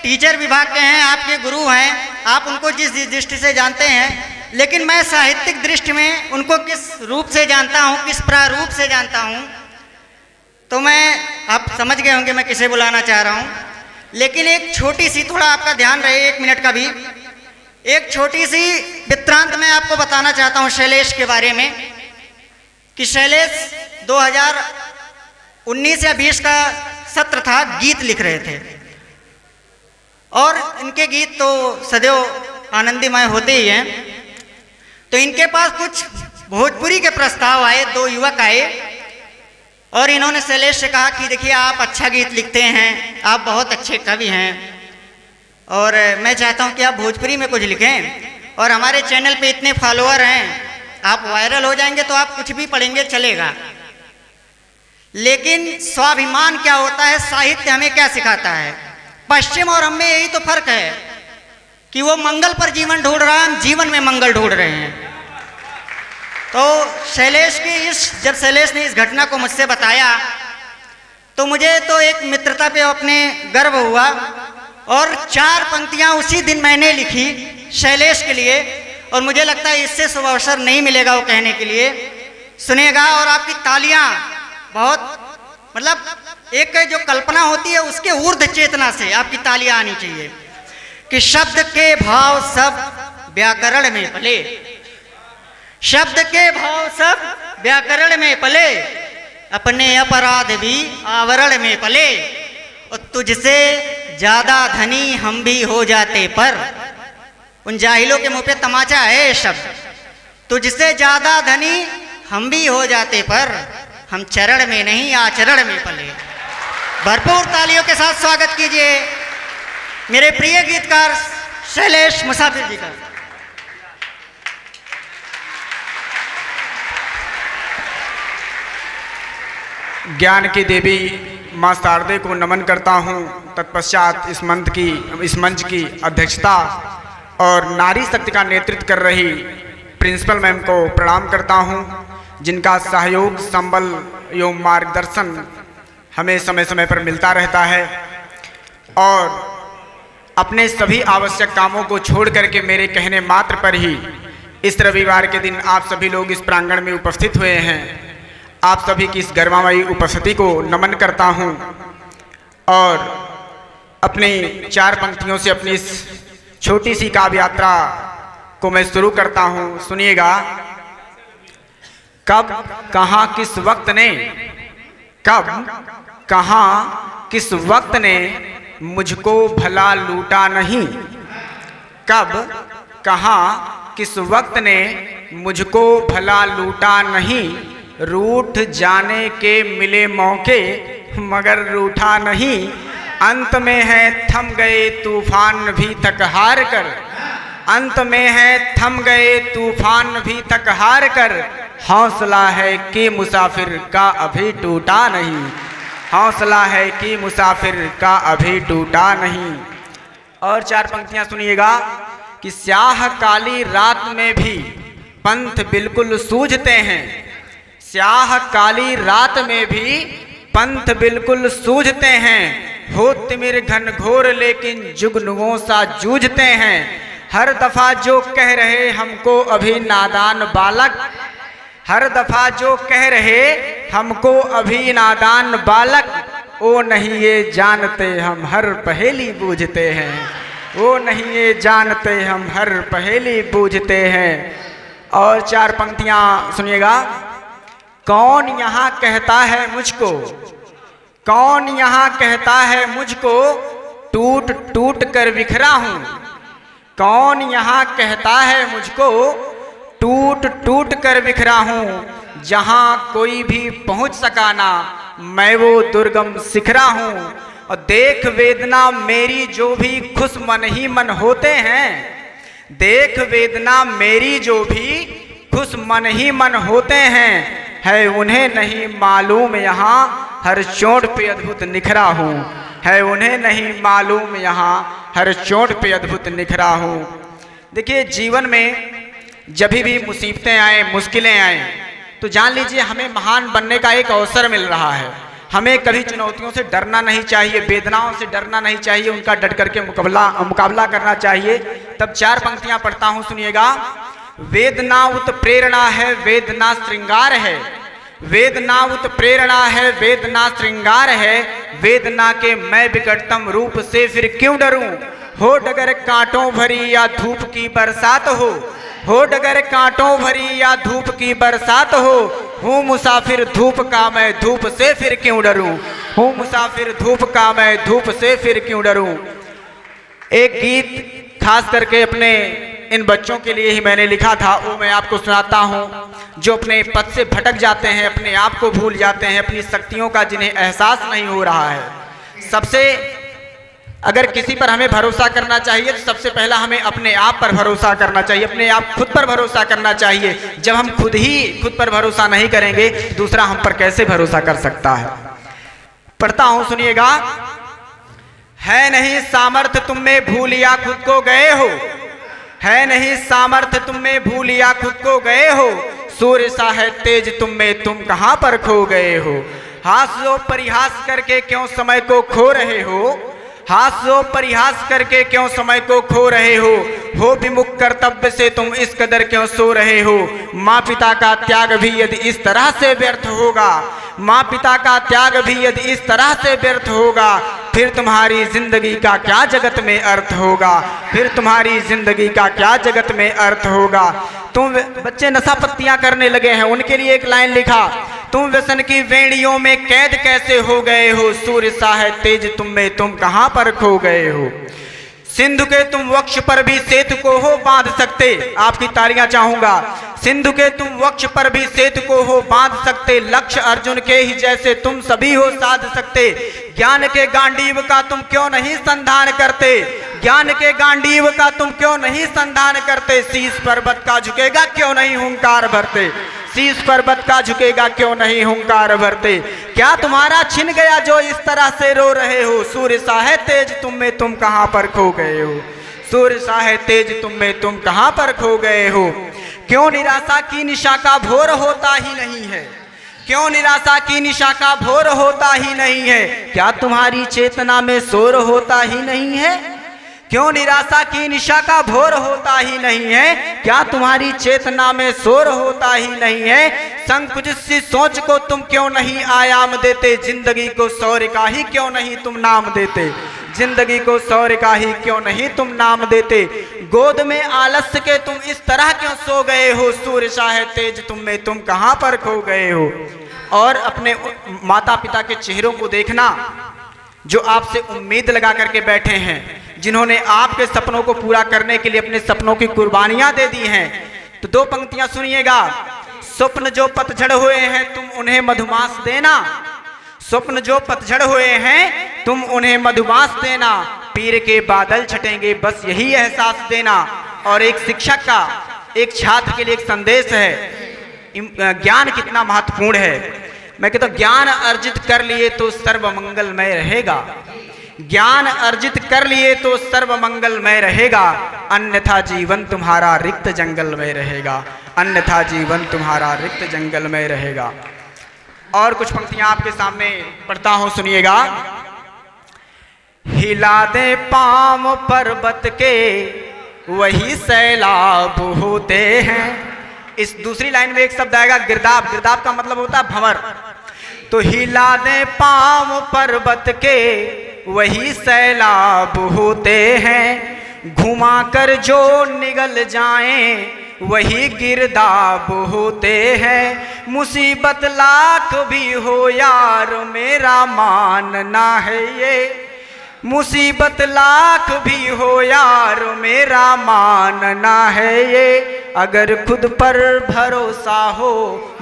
Teacher विभाग के हैं, आपके गुरु हैं, आप उनको जिस दृष्टि से जानते हैं, लेकिन मैं साहित्यिक दृष्टि में उनको किस रूप से जानता हूँ, किस प्रारूप से जानता हूँ, तो आप समझ गए होंगे मैं किसे बुलाना चाह रहा हूँ। लेकिन एक छोटी सी, थोड़ा आपका ध्यान रहे, 1 मिनट का भी, एक छोटी सी वृत्तांत मैं आपको बताना चाहता हूँ शैलेश के बारे में, कि शैलेश 2019 या 20 का सत्र था, गीत लिख रहे थे, और इनके गीत तो सदैव आनंदमय होते ही हैं। तो इनके पास कुछ भोजपुरी के प्रस्ताव आए, 2 युवक आए, और इन्होंने शैलेश से कहा कि देखिए आप अच्छा गीत लिखते हैं, आप बहुत अच्छे कवि हैं, और मैं चाहता हूं कि आप भोजपुरी में कुछ लिखें, और हमारे चैनल पे इतने फॉलोअर हैं, आप वायरल हो जाएंगे तो आप कुछ भी पढ़ेंगे चलेगा। लेकिन स्वाभिमान क्या होता है, साहित्य हमें क्या सिखाता है? पश्चिम और हम में यही तो फर्क है कि वो मंगल पर जीवन ढूंढ रहा है, हम जीवन में मंगल ढूंढ रहे हैं। तो शैलेश की जब शैलेश ने इस घटना को मुझसे बताया तो मुझे तो एक मित्रता पे अपने गर्व हुआ, और 4 पंक्तियां उसी दिन मैंने लिखी शैलेश के लिए, और मुझे लगता है इससे शुभ अवसर नहीं मिलेगा वो कहने के लिए। सुनेगा और आपकी तालियां बहुत, मतलब एक जो कल्पना होती है उसके ऊर्ध्व चेतना से आपकी तालियां आनी चाहिए कि शब्द के भाव सब व्याकरण में पले, शब्द के भाव सब व्याकरण में पले, अपने अपराध भी आवरण में पले, और तुझसे ज्यादा धनी हम भी हो जाते पर, उन जाहिलों के मुंह पे तमाचा है ये शब्द, तुझसे ज्यादा धनी हम भी हो जाते पर, हम चरण में नहीं आचरण में पले। भरपूर तालियों के साथ स्वागत कीजिए मेरे प्रिय गीतकार शैलेश मुसाफिर जी का। ज्ञान की देवी माँ शारदे को नमन करता हूँ। तत्पश्चात इस मंच की अध्यक्षता और नारी शक्ति का नेतृत्व कर रही प्रिंसिपल मैम को प्रणाम करता हूँ, जिनका सहयोग, संबल एवं मार्गदर्शन हमें समय समय पर मिलता रहता है, और अपने सभी आवश्यक कामों को छोड़ करके मेरे कहने मात्र पर ही इस रविवार के दिन आप सभी लोग इस प्रांगण में उपस्थित हुए हैं। आप सभी की इस गरिमामयी उपस्थिति को नमन करता हूं, और अपनी 4 पंक्तियों से अपनी इस छोटी सी काव्य यात्रा को मैं शुरू करता हूं। सुनिएगा। कब कहाँ किस वक्त ने, कब कहाँ किस वक्त ने मुझको भला लूटा नहीं, कब कहाँ किस वक्त ने मुझको भला लूटा नहीं, रूठ जाने के मिले मौके मगर रूठा नहीं, अंत में है थम गए तूफान भी थक हार कर, अंत में है थम गए तूफान भी थक हार कर, हौसला है कि मुसाफिर का अभी टूटा नहीं, हौसला है कि मुसाफिर का अभी टूटा नहीं। और 4 पंक्तियां सुनिएगा कि स्याह काली रात में भी पंथ बिल्कुल सूझते हैं, स्याह काली रात में भी पंथ बिल्कुल सूझते हैं, हो तिमिर घनघोर लेकिन जुगनुओं सा जूझते हैं, हर दफा जो कह रहे हमको अभी नादान बालक, हर दफा जो कह रहे हमको अभी नादान बालक, ओ नहीं ये जानते हम हर पहेली बूझते हैं, ओ नहीं ये जानते हम हर पहेली बूझते हैं। और 4 पंक्तियां सुनिएगा। कौन यहाँ कहता है मुझको, कौन यहाँ कहता है मुझको टूट टूट कर बिखरा हूँ, कौन यहाँ कहता है मुझको टूट टूट कर बिखरा हूँ, जहाँ कोई भी पहुँच सका ना मैं वो दुर्गम शिखरा हूँ, और देख वेदना मेरी जो भी खुश मन ही मन होते हैं, देख वेदना मेरी जो भी खुश मन ही मन होते हैं, है उन्हें नहीं मालूम यहाँ हर चोट पे अद्भुत निखरा हूँ, है उन्हें नहीं मालूम यहाँ हर चोट पे अद्भुत निखरा हूँ। देखिए, जीवन में जब भी मुसीबतें आए, मुश्किलें आए, तो जान लीजिए हमें महान बनने का एक अवसर मिल रहा है, हमें कभी चुनौतियों से डरना नहीं चाहिए, वेदनाओं से डरना नहीं चाहिए, उनका डट करके मुकाबला करना चाहिए। तब 4 पंक्तियां पढ़ता हूं, सुनिएगा। वेदना उत प्रेरणा है, वेदना श्रृंगार है, वेदना उत प्रेरणा है, वेदना श्रृंगार है, वेदना के मैं विकटतम रूप से फिर क्यों डरूं। हो डगर कांटों भरी या धूप की बरसात हो डगर कांटों भरी या धूप की बरसात हो, हूँ मुसाफिर धूप का मैं धूप से फिर क्यों डरूं, हूँ मुसाफिर धूप का मैं धूप से फिर क्यों डरूं। एक गीत खास करके अपने इन बच्चों के लिए ही मैंने लिखा था, वो मैं आपको सुनाता हूँ, जो अपने पथ से भटक जाते हैं, अपने आप को भूल जाते हैं, अपनी शक्तियों का जिन्हें एहसास नहीं हो रहा है। सबसे अगर किसी पर हमें भरोसा करना चाहिए तो सबसे पहला हमें अपने आप पर भरोसा करना चाहिए, अपने आप खुद पर भरोसा करना चाहिए। जब हम खुद पर भरोसा नहीं करेंगे, दूसरा हम पर कैसे भरोसा कर सकता है। पढ़ता हूं, सुनिएगा। है नहीं सामर्थ्य तुम में भूल या खुद को गए हो, है नहीं सामर्थ्य तुम में भूल या खुद को गए हो, सूर्य सा है तेज तुम में तुम कहां पर खो गए हो। हास्यो परिहास करके क्यों समय को खो रहे हो, हास्यो परिहास करके क्यों समय को खो रहे हो विमुख कर्तव्य से तुम इस कदर क्यों सो रहे हो। माँ पिता का त्याग भी यदि इस तरह से व्यर्थ होगा, माँ पिता का त्याग भी यदि इस तरह से व्यर्थ होगा, फिर तुम्हारी जिंदगी का क्या जगत में अर्थ होगा, फिर तुम्हारी जिंदगी का क्या जगत में अर्थ होगा। तुम बच्चे नशा पत्तियां करने लगे हैं, उनके लिए एक लाइन लिखा। तुम व्यसन की वेड़ियों में कैद कैसे हो गए हो, सूर्य सा है तेज तुम में तुम कहां पर खो गए हो। सिंधु के तुम वक्ष पर भी सेतु को हो बांध सकते, आपकी तालियां चाहूंगा। सिंधु के तुम वक्ष पर भी सेतु को हो बांध सकते, लक्ष्य अर्जुन के ही जैसे तुम सभी हो साध सकते। ज्ञान के गांडीव का तुम क्यों नहीं संधान करते, ज्ञान के गांडीव का तुम क्यों नहीं संधान करते। शीश पर्वत का झुकेगा क्यों नहीं हुंकार भरते, शीश पर्वत का झुकेगा क्यों नहीं हुंकार भरते। क्या तुम्हारा छिन गया जो इस तरह से रो रहे हो, सूर्य सा है तेज तुम में तुम कहां पर खो गए हो, सूर्य सा है तेज तुम में तुम कहां पर खो गए हो। क्यों निराशा की निशा का भोर होता ही नहीं है, क्यों निराशा की निशा का भोर होता ही नहीं है। क्या तुम्हारी चेतना में शोर होता ही नहीं है, क्यों निराशा की निशा का भोर होता ही नहीं है। क्या तुम्हारी चेतना में शोर होता ही नहीं है। संकुचित सी सोच को तुम क्यों नहीं आयाम देते, जिंदगी को शौर्य का ही क्यों नहीं तुम नाम देते, जिंदगी को शौर्य का ही क्यों नहीं तुम नाम देते। गोद में आलस्य के तुम इस तरह क्यों सो गए हो, सूर्य सा है तेज तुम में तुम कहां पर खो गए हो। और अपने माता पिता के चेहरों को देखना जो आपसे उम्मीद लगा करके बैठे हैं, जिन्होंने आपके सपनों को पूरा करने के लिए अपने सपनों की कुर्बानियां दे दी हैं। तो 2 पंक्तियां सुनिएगा। स्वप्न जो पतझड़ हुए हैं तुम उन्हें मधुमास देना, स्वप्न जो पतझड़ हुए हैं तुम उन्हें मधुमास देना। पीर के बादल छटेंगे बस यही एहसास देना। और एक शिक्षक का एक छात्र के लिए एक संदेश है, ज्ञान कितना महत्वपूर्ण है। मैं कहता हूं ज्ञान अर्जित कर लिए तो सर्व मंगलमय रहेगा, ज्ञान अर्जित कर लिए तो सर्व मंगलमय रहेगा, अन्यथा जीवन तुम्हारा रिक्त जंगल में रहेगा, अन्यथा जीवन तुम्हारा रिक्त जंगल में रहेगा। और कुछ पंक्तियां आपके सामने पढ़ता हूं, सुनिएगा। हिला दे पाम पर्वत के वही सैलाब होते हैं। इस दूसरी लाइन में एक शब्द आएगा गिरदाब, गिरदाब का मतलब होता है भंवर। तो हिला दे पाम पर्वत के वही सैलाब होते हैं, घुमा कर जो निगल जाएं वही गिरदाब होते हैं। मुसीबत लाख भी हो यार मेरा मानना है ये, मुसीबत लाख भी हो यार मेरा मानना है ये। अगर खुद पर भरोसा हो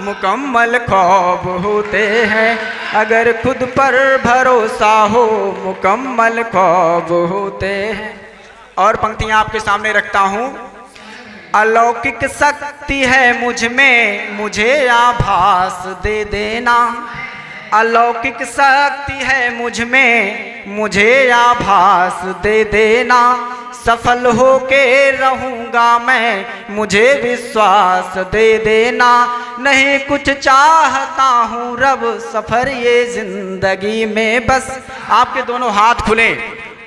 मुकम्मल ख्वाब होते हैं, अगर खुद पर भरोसा हो मुकम्मल ख्वाब होते हैं। और पंक्तियां आपके सामने रखता हूं। अलौकिक शक्ति है मुझ में मुझे आभास दे देना, अलौकिक शक्ति है मुझ में मुझे आभास दे देना। सफल होके रहूँगा मैं, मुझे विश्वास दे देना। नहीं कुछ चाहता हूँ रब, सफ़र ये ज़िंदगी में बस। आपके दोनों हाथ खुलें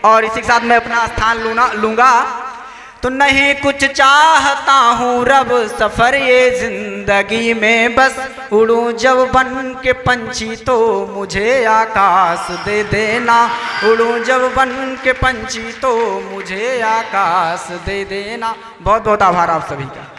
और इसी के साथ मैं अपना स्थान लूँगा। तो नहीं कुछ चाहता हूँ रब, सफ़र ये ज़िंदगी में बस। उड़ूं जब बन के पंछी तो मुझे आकाश दे देना। उड़ूं जब बन के पंछी तो मुझे आकाश दे देना। बहुत बहुत आभार आप सभी का।